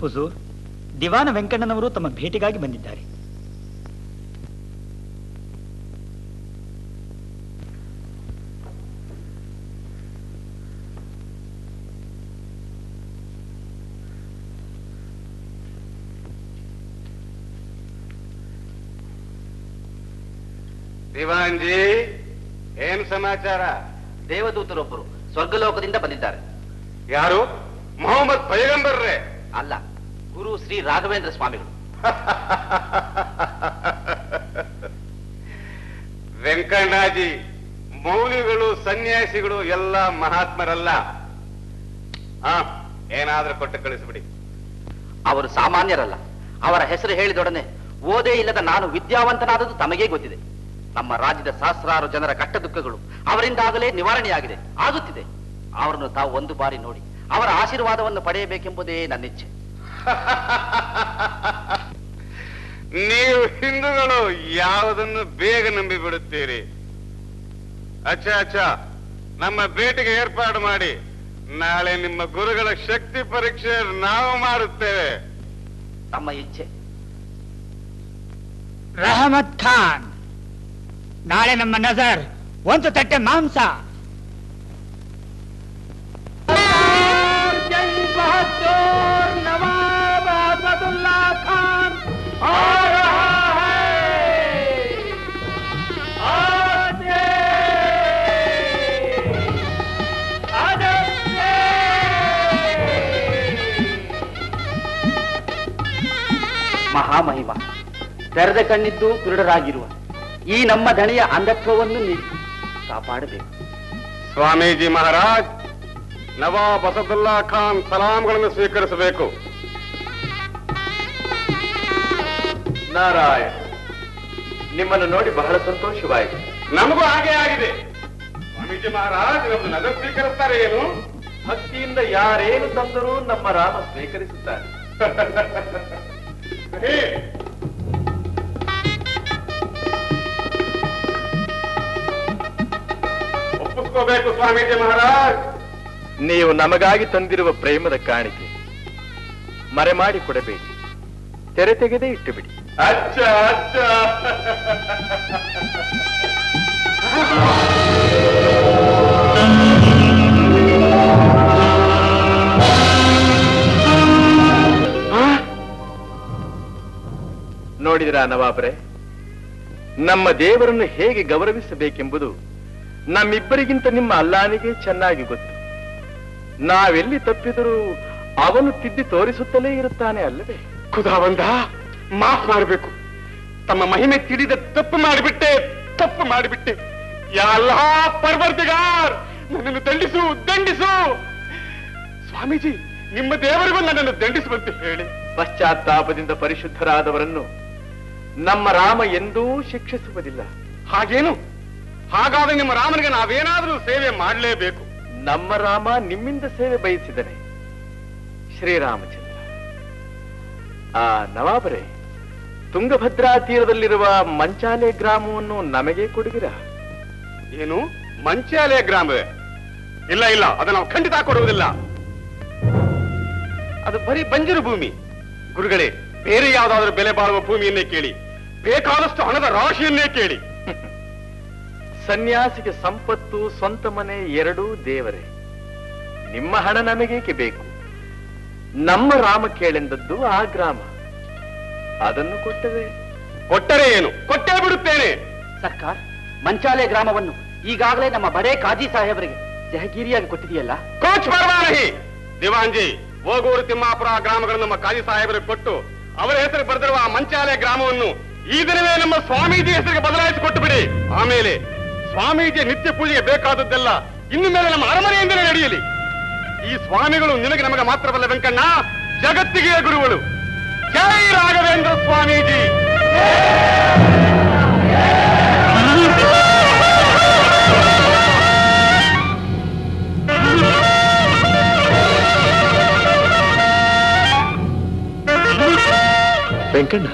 ಹುಜೂರ್, ದಿವಾನ ವೆಂಕಣ್ಣನವರು ತಮ್ಮ ಭೇಟಿಗಾಗಿ ಬಂದಿದ್ದಾರೆ. ದಿವಾನ್ಜಿ, ಏನ್ ಸಮಾಚಾರ? ದೇವದೂತರೊಬ್ಬರು ಸ್ವರ್ಗಲೋಕದಿಂದ ಬಂದಿದ್ದಾರೆ. ಯಾರು? ಮೊಹಮ್ಮದ್ ಪೈಗಂಬರ್ರೇ? ಅಲ್ಲ, ಗುರು ಶ್ರೀ ರಾಘವೇಂದ್ರ ಸ್ವಾಮಿಗಳು. ವೆಂಕಣ್ಣಾಜಿ, ಮೌಲ್ಯಗಳು ಸನ್ಯಾಸಿಗಳು ಎಲ್ಲ ಮಹಾತ್ಮರಲ್ಲ. ಏನಾದ್ರೂ ಕೊಟ್ಟು ಕಳಿಸ್ಬಿಡಿ. ಅವರು ಸಾಮಾನ್ಯರಲ್ಲ. ಅವರ ಹೆಸರು ಹೇಳಿದೊಡನೆ ಓದೇ ಇಲ್ಲದ ನಾನು ವಿದ್ಯಾವಂತನಾದದ್ದು ತಮಗೇ ಗೊತ್ತಿದೆ. ನಮ್ಮ ರಾಜ್ಯದ ಸಹಸ್ರಾರು ಜನರ ಕಷ್ಟ ದುಃಖಗಳು ಅವರಿಂದಾಗಲೇ ನಿವಾರಣೆಯಾಗಿದೆ, ಆಗುತ್ತಿದೆ. ಅವರನ್ನು ತಾವು ಒಂದು ಬಾರಿ ನೋಡಿ ಅವರ ಆಶೀರ್ವಾದವನ್ನು ಪಡೆಯಬೇಕೆಂಬುದೇ ನನ್ನ ಇಚ್ಛೆ. ನೀವು ಹಿಂದೂಗಳು ಯಾವುದನ್ನು ಬೇಗ ನಂಬಿ ಬಿಡುತ್ತೀರಿ. ಅಚ್ಚಾ, ನಮ್ಮ ಭೇಟಿಗೆ ಏರ್ಪಾಡು ಮಾಡಿ. ನಾಳೆ ನಿಮ್ಮ ಗುರುಗಳ ಶಕ್ತಿ ಪರೀಕ್ಷೆ ನಾವು ಮಾಡುತ್ತೇವೆ. ತಮ್ಮ ಇಚ್ಛೆ. ರಹಮತ್ ಖಾನ್, ನಾಳೆ ನಮ್ಮ ನಜರ್ ಒಂದು ತಟ್ಟೆ ಮಾಂಸ. ನವಾಬ್ ಅಸದುಲ್ಲಾ ಖಾನ್ ಆ ರಹಾ ಹೈ. ಮಹಾಮಹಿಮ, ತೆರೆದ ಕಣ್ಣಿದ್ದು ಕುರುಡರಾಗಿರುವ ಈ ನಮ್ಮ ಧಣಿಯ ಅಂಧತ್ವವನ್ನು ನೀಡಿ ಕಾಪಾಡಬೇಕು. ಸ್ವಾಮೀಜಿ ಮಹಾರಾಜ್, ನವಾಬ್ ಅಸದುಲ್ಲಾ ಖಾನ್ ಸಲಾಂಗಳನ್ನು ಸ್ವೀಕರಿಸಬೇಕು. ನಾರಾಯಣ, ನಿಮ್ಮನ್ನು ನೋಡಿ ಬಹಳ ಸಂತೋಷವಾಯಿತು. ನಮಗೂ ಹಾಗೆ ಆಗಿದೆ. ಸ್ವಾಮೀಜಿ ಮಹಾರಾಜ್ ನಮ್ದು ನಗರ ಸ್ವೀಕರಿಸ್ತಾರೆ ಏನು? ಭಕ್ತಿಯಿಂದ ಯಾರೇನು ತಂದರೂ ನಮ್ಮ ರಾಮ ಸ್ವೀಕರಿಸುತ್ತಾರೆ. ಒಪ್ಪಿಸ್ಕೋಬೇಕು ಸ್ವಾಮೀಜಿ ಮಹಾರಾಜ್. ನೀವು ನಮಗಾಗಿ ತಂದಿರುವ ಪ್ರೇಮದ ಕಾಣಿಕೆ ಮರೆ ಮಾಡಿ ಕೊಡಬೇಡಿ, ತೆರೆ ತೆಗೆದೇ ಇಟ್ಟು ಬಿಡಿ. ಅಚ್ಚಾ. ನೋಡಿದಿರಾ ನವಾಬ್ರೆ, ನಮ್ಮ ದೇವರನ್ನು ಹೇಗೆ ಗೌರವಿಸಬೇಕೆಂಬುದು ನಮ್ಮಿಬ್ಬರಿಗಿಂತ ನಿಮ್ಮ ಅಲ್ಲಾನಿಗೆ ಚೆನ್ನಾಗಿ ಗೊತ್ತು. ನಾವೆಲ್ಲಿ ತಪ್ಪಿದರೂ ಅವನು ತಿದ್ದಿ ತೋರಿಸುತ್ತಲೇ ಇರುತ್ತಾನೆ ಅಲ್ಲವೇ? ಖುದಾವಂದ, ಮಾಫ್ ಮಾಡಬೇಕು. ತಮ್ಮ ಮಹಿಮೆ ತಿಳಿದ ತಪ್ಪು ಮಾಡಿಬಿಟ್ಟೆ. ಯಾ ಅಲ್ಲಾ ಪರ್ವರ್ದಿಗಾರ್, ನನ್ನನ್ನು ದಂಡಿಸು. ಸ್ವಾಮೀಜಿ, ನಿಮ್ಮ ದೇವರಿಗೂ ನನ್ನನ್ನು ದಂಡಿಸುವಂತೆ ಹೇಳಿ. ಪಶ್ಚಾತ್ತಾಪದಿಂದ ಪರಿಶುದ್ಧರಾದವರನ್ನು ನಮ್ಮ ರಾಮ ಎಂದೂ ಶಿಕ್ಷಿಸುವುದಿಲ್ಲ. ಹಾಗೇನು? ಹಾಗಾದ್ರೆ ನಿಮ್ಮ ರಾಮನಿಗೆ ನಾವೇನಾದ್ರೂ ಸೇವೆ ಮಾಡಲೇಬೇಕು. ನಮ್ಮ ರಾಮ ನಿಮ್ಮಿಂದ ಸೇವೆ ಬಯಸಿದನೆ. ಶ್ರೀರಾಮಚಂದ್ರ, ಆ ನವಾಬರೇ, ತುಂಗಭದ್ರಾ ತೀರದಲ್ಲಿರುವ ಮಂಚಾಲೆ ಗ್ರಾಮವನ್ನು ನಮಗೆ ಕೊಡುವಿರಾ? ಏನು? ಮಂಚಾಲೆ ಗ್ರಾಮವೇ? ಇಲ್ಲ, ಅದನ್ನು ನಾವು ಖಂಡಿತ ಕೊಡುವುದಿಲ್ಲ. ಅದು ಬರೀ ಬಂಜರು ಭೂಮಿ. ಗುರುಗಳೇ, ಬೇರೆ ಯಾವುದಾದ್ರೂ ಬೆಲೆ ಬಾಳುವ ಭೂಮಿಯನ್ನೇ ಕೇಳಿ, ಬೇಕಾದಷ್ಟು ಹಣದ ರಾಶಿಯನ್ನೇ ಕೇಳಿ. ಸನ್ಯಾಸಿಗೆ ಸಂಪತ್ತು, ಸ್ವಂತ ಮನೆ ಎರಡೂ ದೇವರೇ. ನಿಮ್ಮ ಹಣ ನಮಗೇಕೆ ಬೇಕು? ನಮ್ಮ ರಾಮ ಕೇಳೆಂದದ್ದು ಆ ಗ್ರಾಮ, ಅದನ್ನು ಕೊಟ್ಟರೆ ಏನು? ಕೊಟ್ಟೇ ಬಿಡುತ್ತೇನೆ. ಸರ್ಕಾರ ಮಂಚಾಲೆ ಗ್ರಾಮವನ್ನು ಈಗಾಗಲೇ ನಮ್ಮ ಬಡೇ ಕಾಜಿ ಸಾಹೇಬರಿಗೆ ಜಹಗೀರಿಯಾಗಿ ಕೊಟ್ಟಿದೆಯಲ್ಲ? ಕೋಚ್ ಪರವಾನಹಿ. ದಿವಾನ್ಜಿ, ಓಗೂರು, ತಿಮ್ಮಾಪುರ ಗ್ರಾಮಗಳನ್ನು ನಮ್ಮ ಕಾಜಿ ಸಾಹೇಬರಿಗೆ ಕೊಟ್ಟು ಅವರ ಹೆಸರು ಬರೆದಿರುವ ಆ ಮಂಚಾಲೆ ಗ್ರಾಮವನ್ನು ಈ ದಿನವೇ ನಮ್ಮ ಸ್ವಾಮೀಜಿ ಹೆಸರಿಗೆ ಬದಲಾಯಿಸಿಕೊಟ್ಟು ಬಿಡಿ. ಆಮೇಲೆ ಸ್ವಾಮೀಜಿ ನಿತ್ಯ ಪೂಜೆಗೆ ಬೇಕಾದದ್ದೆಲ್ಲ ಇನ್ನು ಮೇಲೆ ನಮ್ಮ ಅರಮನೆಯಿಂದಲೇ ನಡೆಯಲಿ. ಈ ಸ್ವಾಮಿಗಳು ನಿನಗೆ ನಮಗೆ ಮಾತ್ರವಲ್ಲ ವೆಂಕಣ್ಣ, ಜಗತ್ತಿಗೆ ಗುರುಗಳು. ಜೈ ರಾಘವೇಂದ್ರ ಸ್ವಾಮೀಜಿ. ವೆಂಕಣ್ಣ,